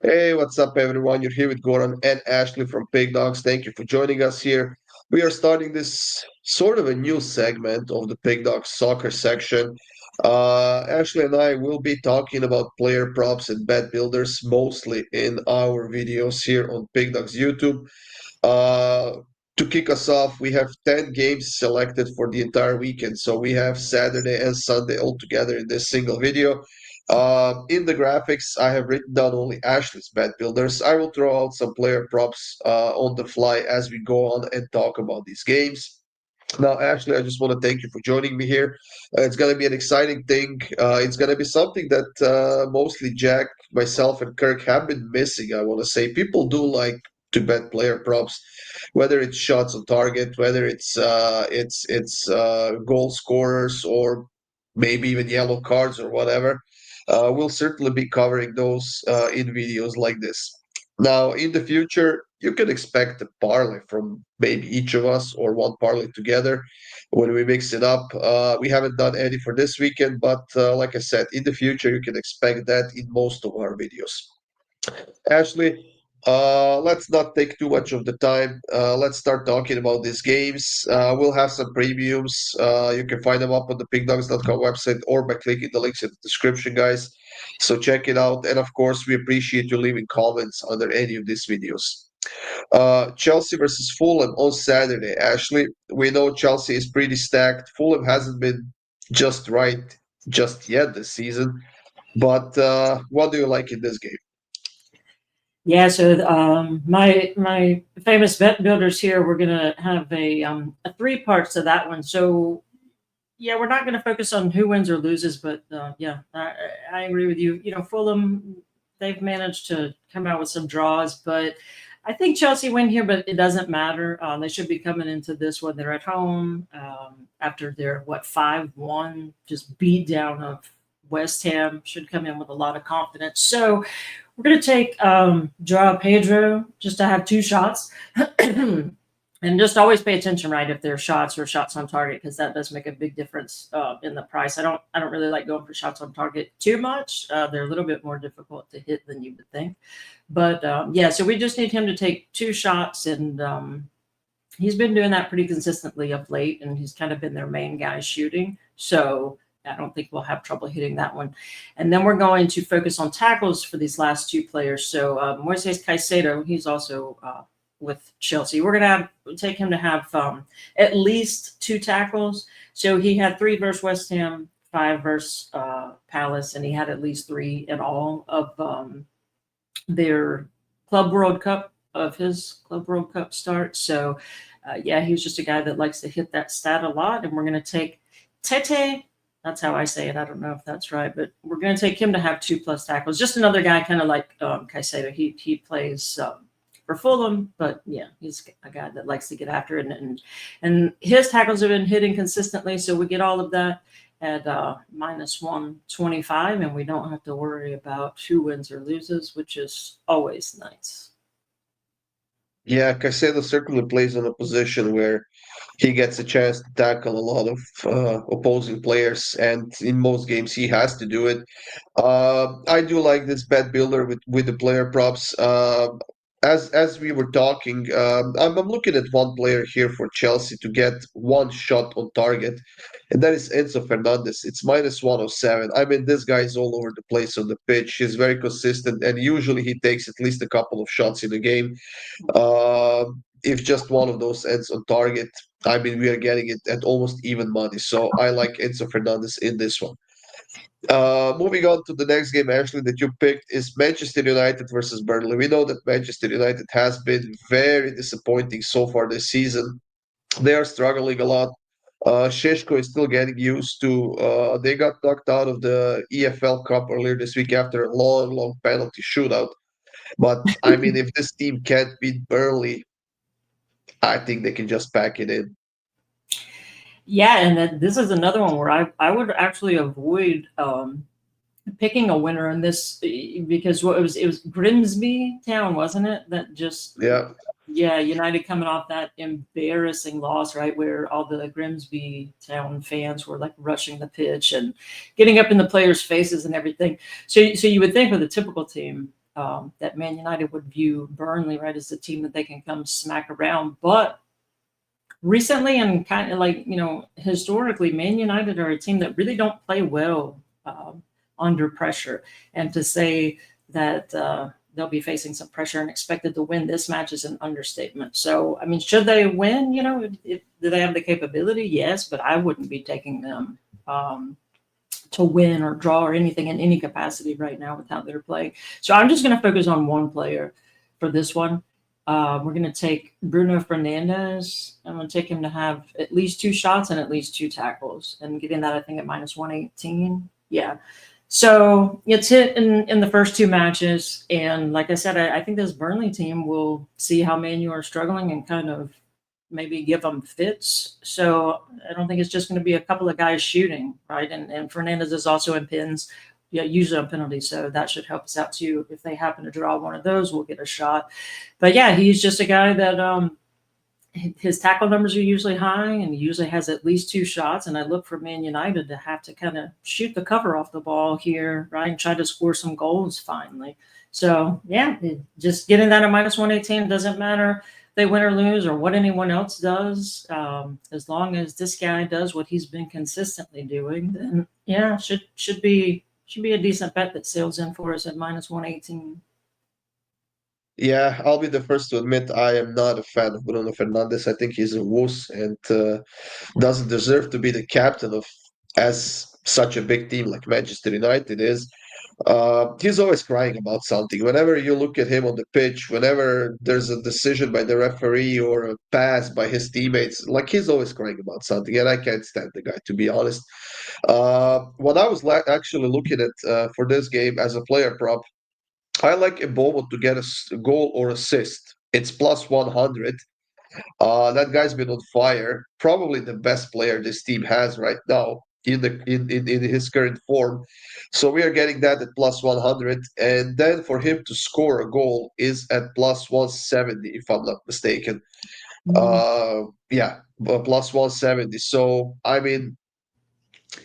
Hey, what's up, everyone? You're here with Goran and Ashley from PickDawgz. Thank you for joining us here. We are starting this sort of a new segment of the PickDawgz soccer section. Ashley and I will be talking about player props and bet builders mostly in our videos here on PickDawgz YouTube. Uh, to kick us off, we have 10 games selected for the entire weekend. So we have Saturday and Sunday all together in this single video. In the graphics, I have written down only Ashley's bet builders. I will throw out some player props on the fly as we go on and talk about these games. Now, Ashley, I just want to thank you for joining me here. It's going to be an exciting thing. It's going to be something that mostly Jack, myself, and Kirk have been missing. I want to say people do like to bet player props, whether it's shots on target, whether it's goal scorers, or maybe even yellow cards or whatever. We'll certainly be covering those in videos like this. Now, in the future, you can expect a parlay from maybe each of us or one parlay together when we mix it up. We haven't done any for this weekend, but like I said, in the future, you can expect that in most of our videos. Ashley, let's not take too much of the time. Let's start talking about these games. We'll have some previews. You can find them up on the pickdawgz.com website or by clicking the links in the description, guys. So check it out. And of course, we appreciate you leaving comments under any of these videos. Chelsea versus Fulham on Saturday. Ashley, we know Chelsea is pretty stacked. Fulham hasn't been just right just yet this season. But what do you like in this game? Yeah, so my famous bet builders here, we're gonna have a three parts to that one. So yeah, we're not gonna focus on who wins or loses, but yeah, I agree with you. You know, Fulham, they've managed to come out with some draws, but I think Chelsea win here, but it doesn't matter. They should be coming into this one. They're at home after their 5-1 just beat down of West Ham. Should come in with a lot of confidence. So we're going to take Joao Pedro just to have two shots. And just always pay attention, right, if they're shots or shots on target, because that does make a big difference in the price. I don't really like going for shots on target too much. They're a little bit more difficult to hit than you would think. But yeah, so we just need him to take two shots, and he's been doing that pretty consistently of late, and he's kind of been their main guy shooting. So I don't think we'll have trouble hitting that one. And then we're going to focus on tackles for these last two players. So Moises Caicedo, he's also with Chelsea. We're going to take him to have at least two tackles. So he had 3 versus West Ham, 5 versus Palace, and he had at least 3 in all of their his Club World Cup start. So yeah, he was just a guy that likes to hit that stat a lot. And we're going to take Tete. That's how I say it. I don't know if that's right, but we're going to take him to have 2+ tackles. Just another guy, kind of like Caicedo. He plays for Fulham, but yeah, he's a guy that likes to get after it, and his tackles have been hitting consistently. So we get all of that at -125, and we don't have to worry about who wins or loses, which is always nice. Yeah, Caicedo certainly plays in a position where he gets a chance to tackle a lot of opposing players, and in most games he has to do it. I do like this bet builder with the player props. As we were talking, I'm looking at one player here for Chelsea to get one shot on target, and that is Enzo Fernandez. It's -107. I mean, this guy is all over the place on the pitch. He's very consistent, and usually he takes at least a couple of shots in a game. If just one of those ends on target, I mean, we are getting it at almost even money. So I like Enzo Fernandez in this one. Moving on to the next game, Ashley, that you picked is Manchester United versus Burnley. We know that Manchester United has been very disappointing so far this season. They are struggling a lot. Sheshko is still getting used to. They got knocked out of the EFL Cup earlier this week after a long, long penalty shootout. But I mean, if this team can't beat Burnley, I think they can just pack it in. Yeah, and this is another one where I would actually avoid picking a winner in this because it was Grimsby Town, wasn't it? That just Yeah. yeah, United coming off that embarrassing loss, right, where all the Grimsby Town fans were like rushing the pitch and getting up in the players' faces and everything. So you would think with a typical team, that Man United would view Burnley, right, as the team that they can come smack around. But recently, and kind of like, historically, Man United are a team that really don't play well under pressure. And to say that they'll be facing some pressure and expected to win this match is an understatement. So, I mean, should they win? Do they have the capability? Yes, but I wouldn't be taking them to win or draw or anything in any capacity right now with how they're playing. So I'm just going to focus on one player for this one. We're going to take Bruno Fernandes. I'm going to take him to have at least 2 shots and at least 2 tackles, and getting that, I think, at minus 118. Yeah. So it's hit in the first 2 matches. And like I said, I think this Burnley team will see how Man U are struggling and kind of maybe give them fits. So I don't think it's just going to be a couple of guys shooting, right? And Fernandez is also in pins, usually on penalties. So that should help us out too. If they happen to draw one of those, we'll get a shot. But yeah, he's just a guy that his tackle numbers are usually high, and he usually has at least 2 shots. And I look for Man United to have to kind of shoot the cover off the ball here, right, and try to score some goals finally. So yeah, just getting that at minus 118 doesn't matter they win or lose or what anyone else does. As long as this guy does what he's been consistently doing, then yeah, should be a decent bet that sails in for us at minus 118. Yeah, I'll be the first to admit I am not a fan of Bruno Fernandes. I think he's a wuss and doesn't deserve to be the captain of as such a big team like Manchester United is. He's always crying about something. Whenever you look at him on the pitch, whenever there's a decision by the referee or a pass by his teammates, like he's always crying about something, and I can't stand the guy, to be honest. What I was actually looking at for this game as a player prop, I like Mbomo to get a goal or assist. It's plus 100. That guy's been on fire. Probably the best player this team has right now in his current form. So we are getting that at plus 100, and then for him to score a goal is at plus 170, if I'm not mistaken. Yeah, plus 170. So I mean,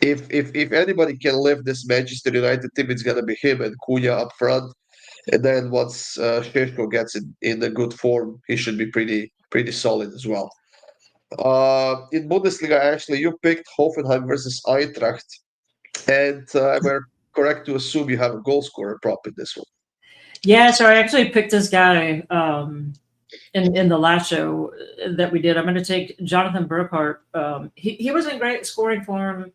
if anybody can lift this Manchester United team, it's gonna be him and Cunha up front. And then once Shevko gets in a good form, he should be pretty solid as well. In Bundesliga, actually, you picked Hoffenheim versus Eintracht, and we're correct to assume you have a goal scorer prop in this one. Yeah, so I actually picked this guy in the last show that we did. I'm going to take Jonathan Burkhart. He wasn't great scoring form.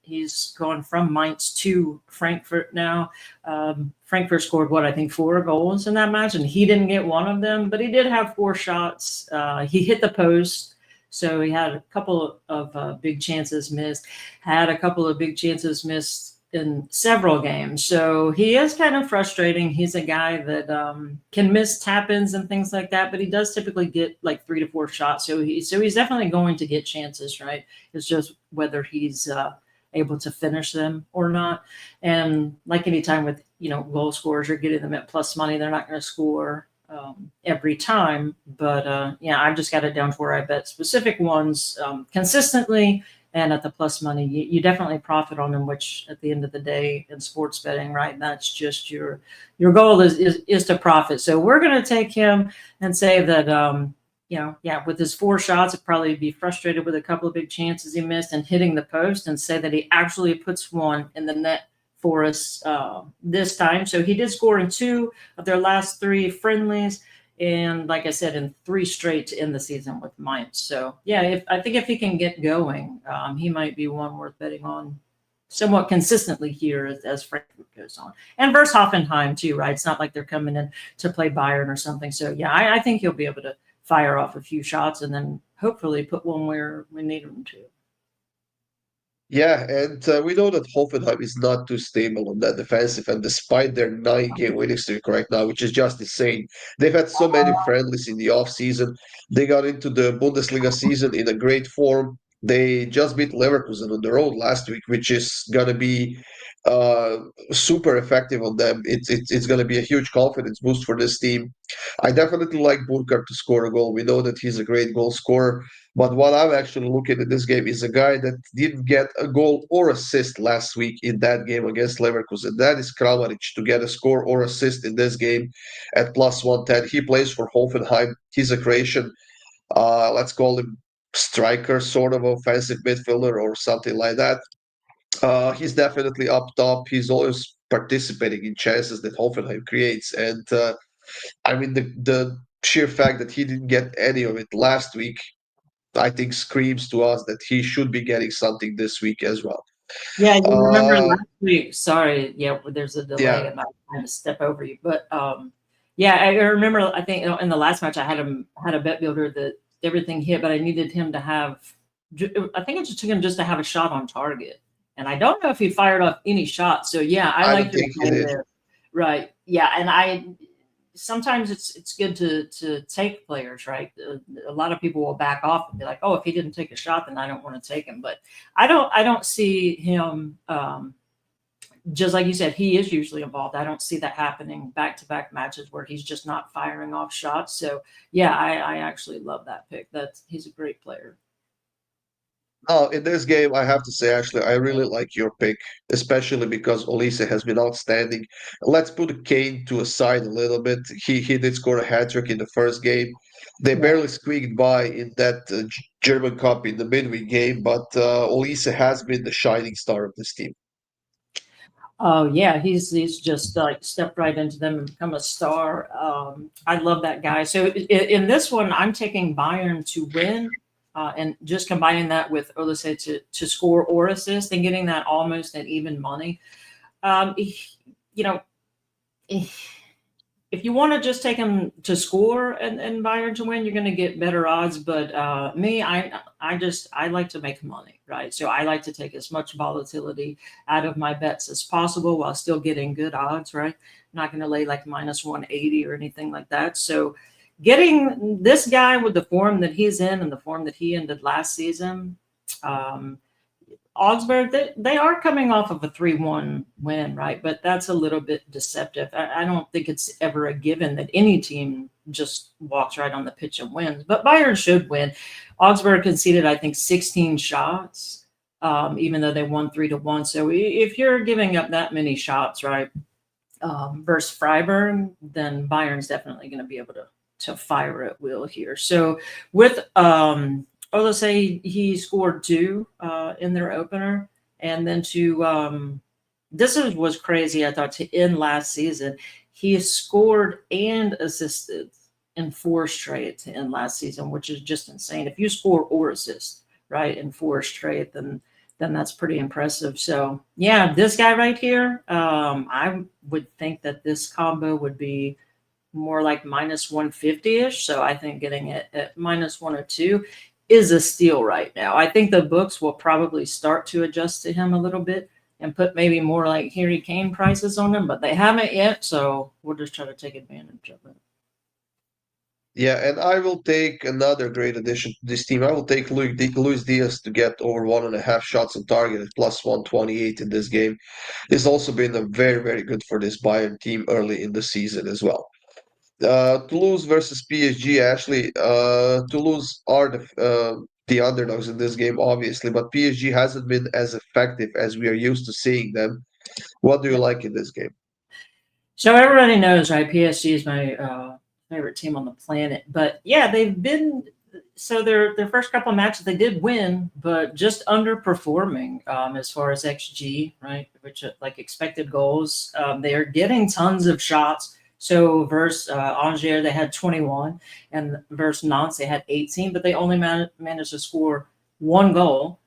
He's going from Mainz to Frankfurt now. Frankfurt scored I think 4 goals in that match, and he didn't get one of them, but he did have 4 shots. He hit the post, so he had a couple of big chances missed. Had a couple of big chances missed in several games. So he is kind of frustrating. He's a guy that can miss tap-ins and things like that, but he does typically get like 3 to 4 shots. So he's definitely going to get chances, right? It's just whether he's able to finish them or not. And like any time with, goal scorers, you're getting them at plus money. They're not going to score every time. But yeah, I've just got it down to where I bet specific ones consistently. And at the plus money, you definitely profit on them, which at the end of the day in sports betting, right, that's just your goal is to profit. So we're going to take him and say that, with his 4 shots, it'd probably be frustrated with a couple of big chances he missed and hitting the post, and say that he actually puts one in the net for us this time. So he did score in 2 of their last 3 friendlies. And like I said, in 3 straight to end the season with Mainz. So yeah, I think if he can get going, he might be one worth betting on somewhat consistently here as Frankfurt goes on. And versus Hoffenheim too, right? It's not like they're coming in to play Bayern or something. So yeah, I think he'll be able to fire off a few shots and then hopefully put one where we need him to. Yeah, and we know that Hoffenheim is not too stable on that defensive, and despite their 9-game winning streak right now, which is just insane, they've had so many friendlies in the off-season. They got into the Bundesliga season in a great form. They just beat Leverkusen on the road last week, which is gonna be super effective on them. It's gonna be a huge confidence boost for this team. I definitely like Burkhardt to score a goal. We know that he's a great goal scorer. But what I'm actually looking at this game is a guy that didn't get a goal or assist last week in that game against Leverkusen. That is Kramaric to get a score or assist in this game at plus 110. He plays for Hoffenheim. He's a Croatian, let's call him striker, sort of offensive midfielder or something like that. He's definitely up top. He's always participating in chances that Hoffenheim creates. And I mean, the sheer fact that he didn't get any of it last week, I think, screams to us that he should be getting something this week as well. Yeah, you remember Uh, last week. Sorry, yeah, there's a delay yeah, and I'm trying to step over you. But yeah, I remember I think in the last match I had a bet builder that everything hit, but I needed him to have I think it just took him just to have a shot on target. And I don't know if he fired off any shots. So yeah, I I don't like your think he play did. there. Right. Yeah, and I sometimes it's good to take players, right? A lot of people will back off and be like, "Oh, if he didn't take a shot, then I don't want to take him." But I don't see him. Just like you said, he is usually involved. I don't see that happening back to back matches where he's just not firing off shots. So yeah, I actually love that pick. He's a great player. Oh, in this game, I have to say, Ashley, I really like your pick, especially because Olise has been outstanding. Let's put Kane to aside a little bit. He did score a hat trick in the first game. They Yeah. barely squeaked by in that German Cup in the midweek game, but Olise has been the shining star of this team. Oh yeah, he's just like stepped right into them and become a star. I love that guy. So in this one, I'm taking Bayern to win, and just combining that with Olise to score or assist and getting that almost at even money. You know, if you want to just take him to score and Bayern to win, you're going to get better odds. But me, I like to make money, right? So I like to take as much volatility out of my bets as possible while still getting good odds, right? I'm not going to lay like minus 180 or anything like that. So getting this guy with the form that he's in and the form that he ended last season, um, Augsburg, they are coming off of a 3-1 win, right? But that's a little bit deceptive. I don't think it's ever a given that any team just walks right on the pitch and wins. But Bayern should win. Augsburg conceded, I think, 16 shots, even though they won 3-1. So if you're giving up that many shots, right, versus Freiburg, then Bayern's definitely going to be able to fire at will here. So with let's say he scored 2 in their opener, and then was crazy. I thought to end last season, he scored and assisted in 4 straight to end last season, which is just insane. If you score or assist right in 4 straight, then that's pretty impressive. So yeah, this guy right here, I would think that this combo would be more like minus 150-ish. So I think getting it at minus 102 is a steal right now. I think the books will probably start to adjust to him a little bit and put maybe more like Harry Kane prices on him, but they haven't yet. So we'll just try to take advantage of it. Yeah, and I will take another great addition to this team. I will take Luis Diaz to get over 1.5 shots on target at plus 128 in this game. He's also been a very, very good for this Bayern team early in the season as well. Toulouse versus PSG. Actually, Toulouse are the underdogs in this game, obviously, but PSG hasn't been as effective as we are used to seeing them. What do you Yeah. like in this game? So everybody knows, right? PSG is my favorite team on the planet. But yeah, they've been so their first couple of matches they did win, but just underperforming as far as XG, right? Which like expected goals. They are getting tons of shots. So versus Angers they had 21, and versus Nantes they had 18, but they only managed to score 1 goal.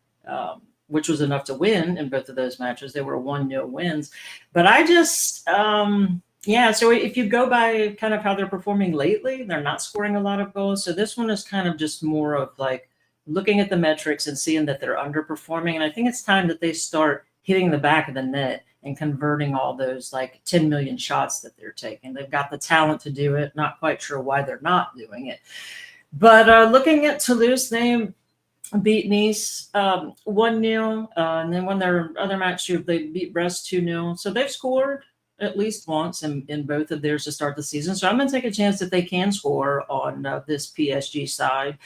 Which was enough to win in both of those matches. They were 1-0 wins. But I just, yeah, so if you go by kind of how they're performing lately, they're not scoring a lot of goals. So this one is kind of just more of like looking at the metrics and seeing that they're underperforming. And I think it's time that they start hitting the back of the net and converting all those like 10 million shots that they're taking. They've got the talent to do it. Not quite sure why they're not doing it. But looking at Toulouse, they beat Nice 1-0, and then won their other match, they beat Brest 2-0. So they've scored at least once in both of theirs to start the season. So I'm going to take a chance that they can score on this PSG side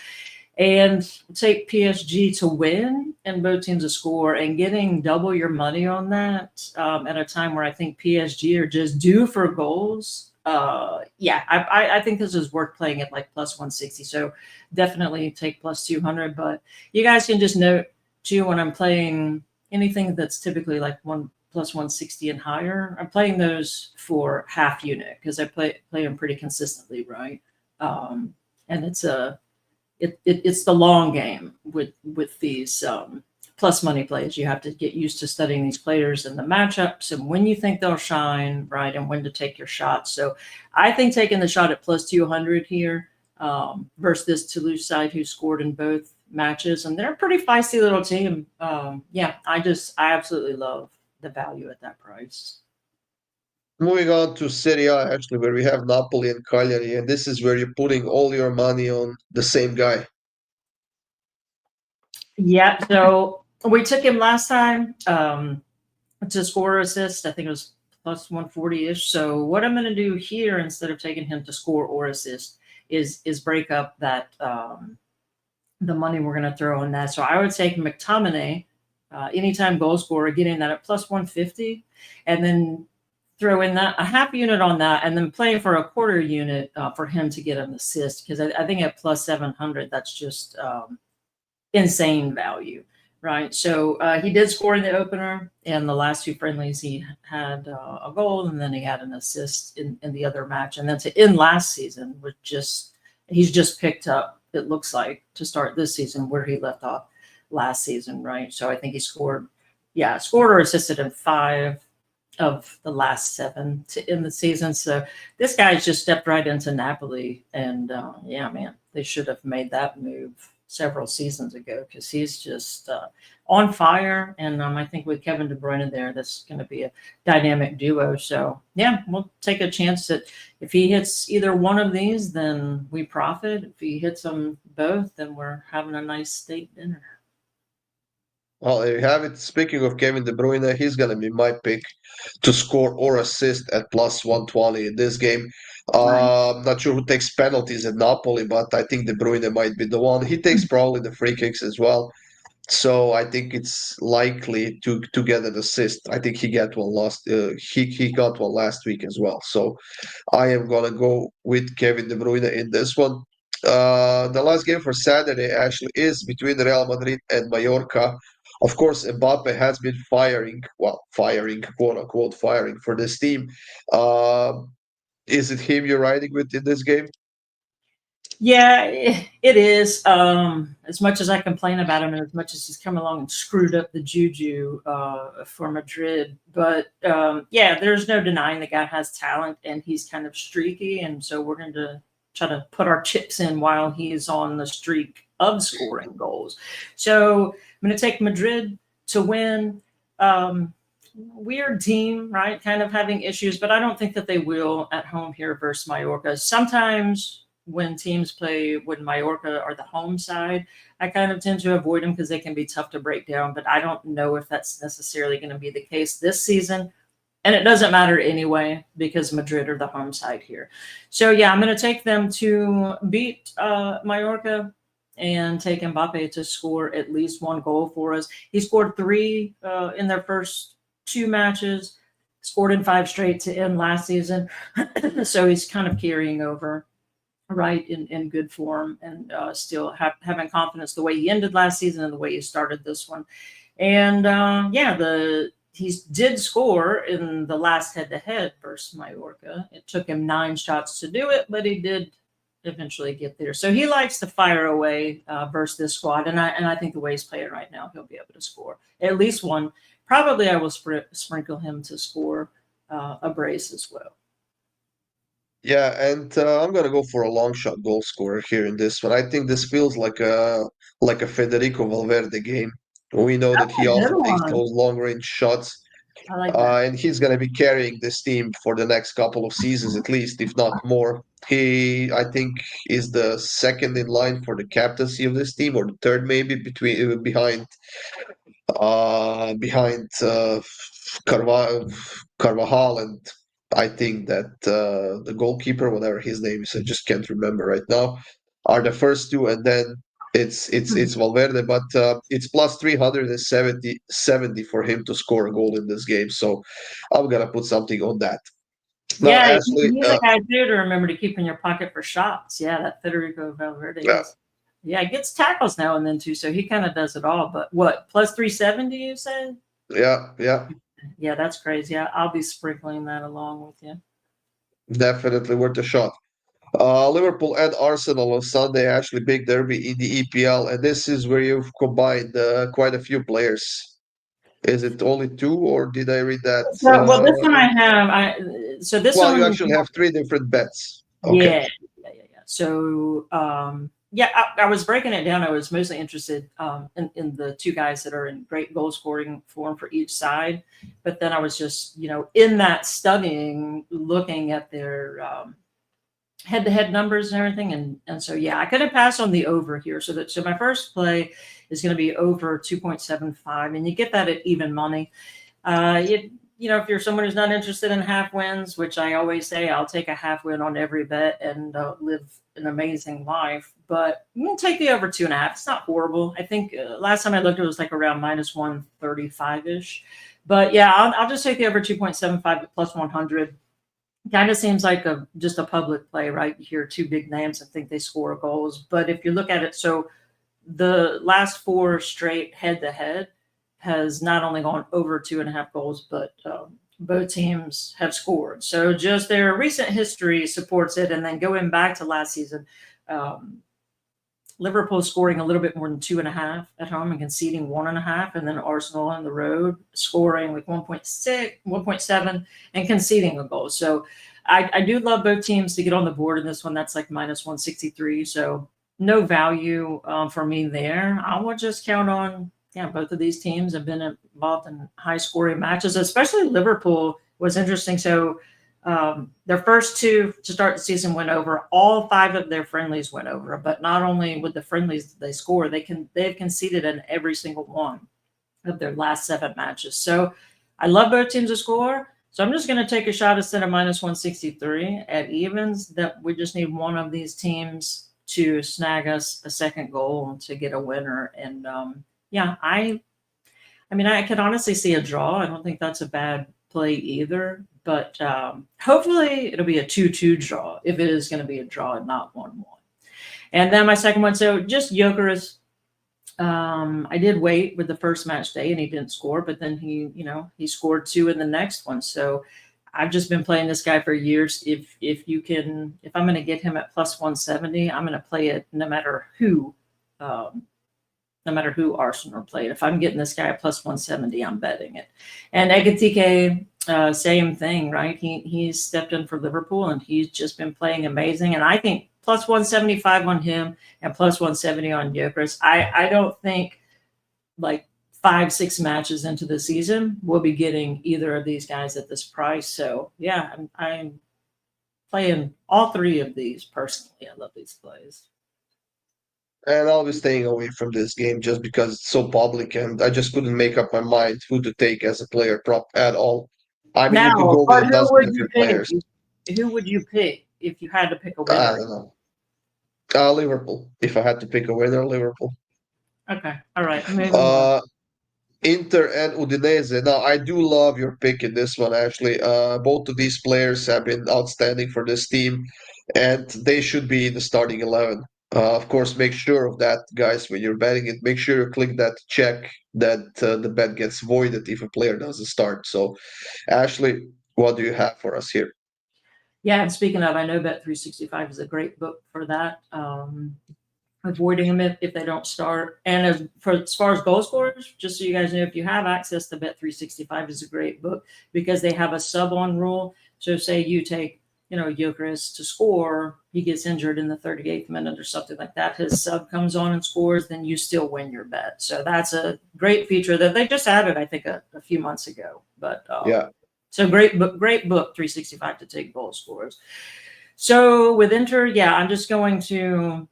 and take PSG to win and both teams to score, and getting double your money on that at a time where I think PSG are just due for goals. Yeah, I think this is worth playing at like plus 160. So definitely take plus 200. But you guys can just note too, when I'm playing anything that's typically like one plus 160 and higher, I'm playing those for half unit because I play them pretty consistently, right? And it's the long game with these plus money plays. You have to get used to studying these players and the matchups and when you think they'll shine, right, and when to take your shots. So I think taking the shot at plus 200 here versus this Toulouse side who scored in both matches, and they're a pretty feisty little team. Yeah, I absolutely love the value at that price. Moving on to Serie A, actually, where we have Napoli and Cagliari, and this is where you're putting all your money on the same guy. Yeah, so we took him last time to score or assist. I think it was plus 140-ish. So what I'm going to do here, instead of taking him to score or assist, is break up that the money we're going to throw on that. So I would take McTominay, anytime goal scorer, getting that at plus 150, and then throw in that a half unit on that, and then playing for a quarter unit for him to get an assist, because I think at plus 700, that's just insane value, right? So he did score in the opener, and the last two friendlies he had a goal, and then he had an assist in the other match, and then to end last season with he's just picked up, it looks like, to start this season where he left off last season, right? So I think he scored or assisted in 5 of the last 7 to end the season. So this guy's just stepped right into Napoli, and yeah, man, they should have made that move several seasons ago, because he's just on fire. And I think with Kevin De Bruyne there, that's going to be a dynamic duo. So yeah, we'll take a chance that if he hits either one of these, then we profit. If he hits them both, then we're having a nice steak dinner. Well, there you have it. Speaking of Kevin De Bruyne, he's going to be my pick to score or assist at plus 120 in this game. Right. I'm not sure who takes penalties at Napoli, but I think De Bruyne might be the one. He takes probably the free kicks as well. So I think it's likely to get an assist. I think he got one last he got one last week as well. So I am gonna go with Kevin De Bruyne in this one. The last game for Saturday actually is between Real Madrid and Mallorca. Of course, Mbappe has been firing, quote unquote, firing for this team. Is it him you're riding with in this game? Yeah, it is. As much as I complain about him, and as much as he's come along and screwed up the juju for Madrid, but yeah, there's no denying the guy has talent, and he's kind of streaky, and so we're going to try to put our chips in while he's on the streak of scoring goals. So I'm going to take Madrid to win. Weird team, right? Kind of having issues, but I don't think that they will at home here versus Mallorca. Sometimes when teams play when Mallorca are the home side, I kind of tend to avoid them because they can be tough to break down, but I don't know if that's necessarily going to be the case this season. And it doesn't matter anyway, because Madrid are the home side here. So yeah, I'm going to take them to beat Mallorca and take Mbappe to score at least 1 goal for us. He scored 3 in their first 2 matches, scored in 5 straight to end last season. So he's kind of carrying over, right, in good form, and still having confidence the way he ended last season and the way he started this one. And yeah, he did score in the last head-to-head versus Mallorca. It took him 9 shots to do it, but he did eventually get there. So he likes to fire away versus this squad, and I think the way he's playing right now, he'll be able to score at least 1. Probably I will sprinkle him to score a brace as well. Yeah, and I'm gonna go for a long shot goal scorer here in this one. I think this feels like a Federico Valverde game. We know that he Oh, good often takes one. those long range shots, I like that. and he's gonna be carrying this team for the next couple of seasons at least, if not more. He, I think, is the second in line for the captaincy of this team, or the third maybe behind Carvajal and I think that the goalkeeper, whatever his name is, I just can't remember right now, are the first two, and then it's Valverde, but it's plus 370 for him to score a goal in this game. So I'm gonna put something on that. Now, Yeah, Ashley, he's a guy too to remember to keep in your pocket for shots. Yeah, that Federico Valverde yeah, is. Yeah, he gets tackles now and then too, so he kind of does it all. But what, plus 370, you said? yeah, Yeah, that's crazy. I'll be sprinkling that along with you. definitely worth a shot. Liverpool and Arsenal on Sunday, actually big derby in the EPL, and this is where you've combined quite a few players. Is it only two, or did I read that? So, well, this one I have. So this Well, you one, actually have three different bets. Okay. yeah. So, yeah, I was breaking it down. I was mostly interested in the two guys that are in great goal scoring form for each side, but then I was just, in that studying, looking at their head-to-head numbers and everything, and so yeah, I couldn't pass on the over here. So my first play is going to be over 2.75, and you get that at even money. If you're someone who's not interested in half wins, which I always say, I'll take a half win on every bet and live an amazing life. But I'm going to take the over 2.5. It's not horrible. I think last time I looked, it was like around minus 135 ish. But yeah, I'll just take the over 2.75 at plus 100. Kind of seems like just a public play, right? You hear two big names and think they score goals. But if you look at it, so the last four straight head-to-head has not only gone over 2.5 goals, but both teams have scored. So just their recent history supports it. And then going back to last season, Liverpool scoring a little bit more than 2.5 at home and conceding 1.5, and then Arsenal on the road scoring like 1.6, 1.7, and conceding a goal. So I do love both teams to get on the board in this one. That's like minus 163. So no value for me there. I will just count on, both of these teams have been involved in high scoring matches, especially Liverpool was interesting. So their first two to start the season went over. All 5 of their friendlies went over, but not only with the friendlies they score, they've conceded in every single one of their last 7 matches. So I love both teams to score. So I'm just going to take a shot instead of minus 163 at evens that we just need one of these teams to snag us a second goal to get a winner. And I can honestly see a draw. I don't think that's a bad play either. But hopefully it'll be a 2-2 draw if it is going to be a draw and not 1-1. And then my second one, so just Gyökeres. I did wait with the first match day and he didn't score, but then he scored 2 in the next one. So I've just been playing this guy for years. If I'm going to get him at plus 170, I'm going to play it no matter who Arsenal played. If I'm getting this guy at plus 170, I'm betting it. And Ekitike, same thing, right? He's stepped in for Liverpool and he's just been playing amazing. And I think plus 175 on him and plus 170 on Gyökeres. I don't think like 5-6 matches into the season we'll be getting either of these guys at this price. So yeah, I'm playing all 3 of these personally. I love these plays. And I'll be staying away from this game just because it's so public, and I just couldn't make up my mind who to take as a player prop at all. I mean, you could Now, go with but a who dozen would you different pick? players. Who would you pick if you had to pick a I winner? don't know. Liverpool. If I had to pick a winner, Liverpool. Okay, all right, moving on. Uh, Inter and Udinese. Now, I do love your pick in this one, actually. Both of these players have been outstanding for this team, and they should be in the starting 11. Of course, make sure of that, guys, when you're betting it. Make sure you click that check that the bet gets voided if a player doesn't start. So, Ashley, what do you have for us here? Yeah, and speaking of, I know Bet365 is a great book for that. Avoiding them if they don't start. And as far as goal scorers, just so you guys know, if you have access to Bet365 is a great book because they have a sub on rule. So say you take, Gyökeres to score, he gets injured in the 38th minute or something like that. His sub comes on and scores, then you still win your bet. So that's a great feature that they just added, I think, a few months ago. But Yeah. so great book, 365 to take goal scorers. So with Inter, I'm just going to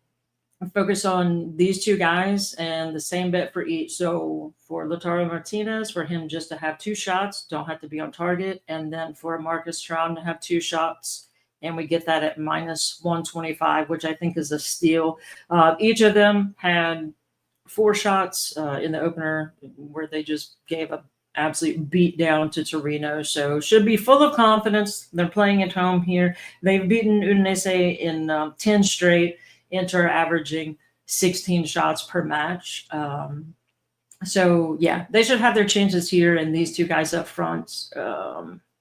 focus on these two guys and the same bet for each. So for Lautaro Martinez, for him just to have 2 shots, don't have to be on target. And then for Marcus Thuram to have 2 shots, and we get that at -125, which I think is a steal. Each of them had 4 shots in the opener where they just gave a absolute beat down to Torino. So should be full of confidence. They're playing at home here. They've beaten Udinese in 10 straight. Inter averaging 16 shots per match. So yeah, they should have their chances here. And these 2 guys up front,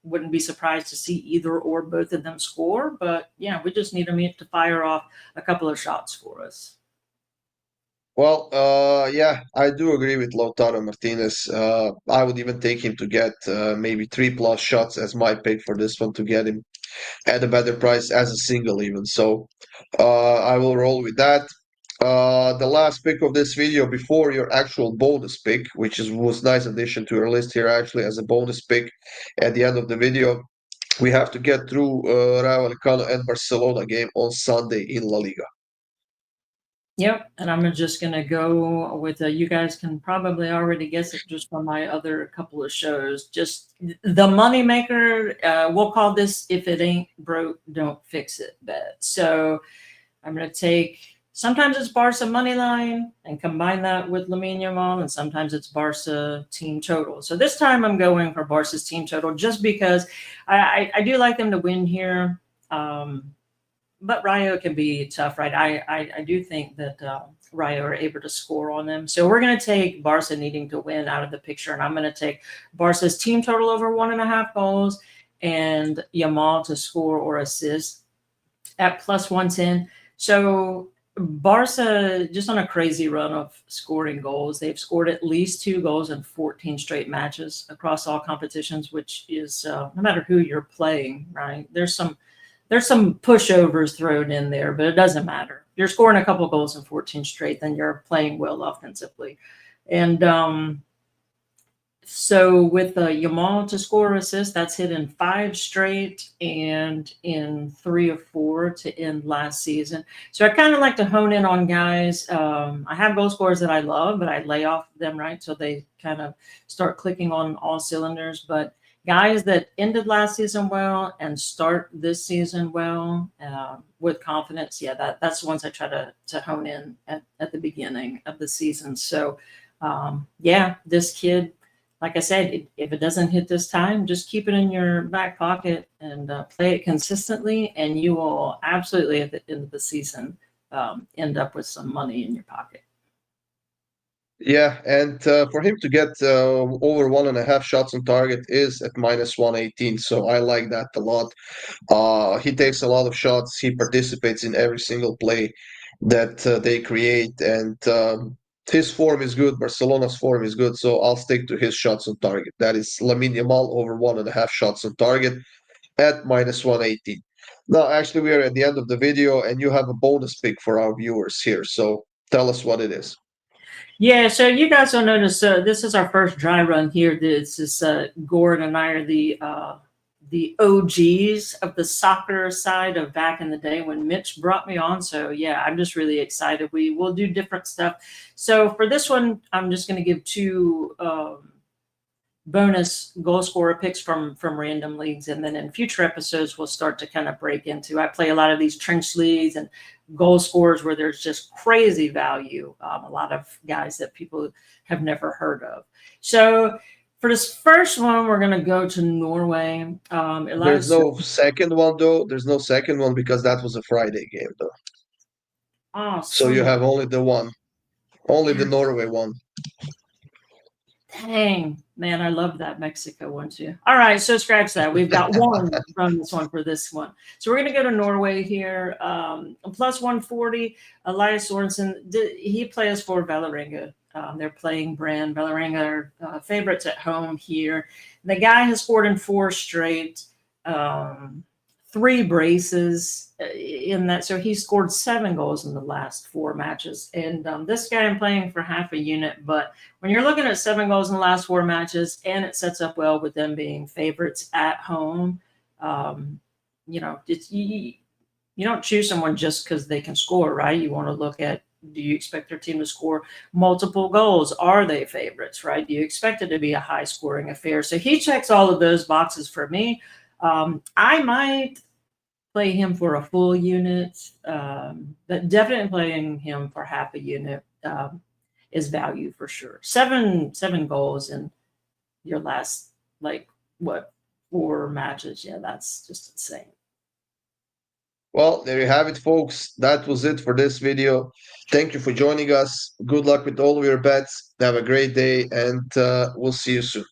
wouldn't be surprised to see either or both of them score. But yeah, we just need them to fire off a couple of shots for us. Well, yeah, I do agree with Lautaro Martinez. I would even take him to get maybe 3+ shots as my pick for this one to get him at a better price as a single even. So I will roll with that. The last pick of this video before your actual bonus pick, which was nice addition to your list here actually as a bonus pick at the end of the video. We have to get through Rayo Vallecano and Barcelona game on Sunday in La Liga. Yep, and I'm just going to go with you guys can probably already guess it just from my other couple of shows. Just the moneymaker, we'll call this if it ain't broke, don't fix it bet. So I'm going to take, sometimes it's Barca money line and combine that with Lamine Yamal, and sometimes it's Barca team total. So this time I'm going for Barca's team total just because I do like them to win here. But Rayo can be tough, right? I do think that Rayo are able to score on them. So we're going to take Barca needing to win out of the picture, and I'm going to take Barca's team total over 1.5 goals and Yamal to score or assist at +110. So Barca just on a crazy run of scoring goals. They've scored at least 2 goals in 14 straight matches across all competitions, which is no matter who you're playing, right? There's some pushovers thrown in there, but it doesn't matter. If you're scoring a couple of goals in 14 straight, then you're playing well offensively. And so with Yamal to score or assist, that's hit in 5 straight and in 3 of 4 to end last season. So I kind of like to hone in on guys. I have goal scorers that I love, but I lay off them, right? So they kind of start clicking on all cylinders. But guys that ended last season well and start this season well with confidence, yeah, that's the ones I try to hone in at the beginning of the season. So, yeah, this kid, like I said, if it doesn't hit this time, just keep it in your back pocket and play it consistently, and you will absolutely at the end of the season end up with some money in your pocket. Yeah, and for him to get over 1.5 shots on target is at -118, so I like that a lot. He takes a lot of shots. He participates in every single play that they create, and his form is good. Barcelona's form is good, so I'll stick to his shots on target. That is Lamine Yamal over 1.5 shots on target at -118. Now, actually, we are at the end of the video, and you have a bonus pick for our viewers here, so tell us what it is. Yeah, so you guys don't notice this is our first dry run here. This is Gordon and I are the OGs of the soccer side of back in the day when Mitch brought me on. So yeah, I'm just really excited. We will do different stuff. So for this one, I'm just going to give 2 bonus goal scorer picks from random leagues, and then in future episodes we'll start to kind of break into. I play a lot of these trench leagues and goal scorers where there's just crazy value, a lot of guys that people have never heard of. So for this first one, we're going to go to Norway. There's no second one though. There's no second one because that was a Friday game though. Oh, So you have only the one, only the Norway one. Dang, man, I love that Mexico one too. All right, so scratch that. We've got one from this one for this one. So we're going to go to Norway here. Plus 140, Elias Sorensen. He plays for Vålerenga. They're playing Brand. Vålerenga are favorites at home here. The guy has scored in 4 straight, 3 braces in that. So he scored 7 goals in the last 4 matches. And this guy I'm playing for half a unit. But when you're looking at 7 goals in the last 4 matches, and it sets up well with them being favorites at home, you know, you don't choose someone just because they can score, right? You want to look at Do you expect their team to score multiple goals? Are they favorites, right? Do you expect it to be a high scoring affair? So he checks all of those boxes for me. I might play him for a full unit, but definitely playing him for half a unit is value for sure. Seven goals in your last, like, what, 4 matches? Yeah, that's just insane. Well, there you have it, folks. That was it for this video. Thank you for joining us. Good luck with all of your bets. Have a great day, and we'll see you soon.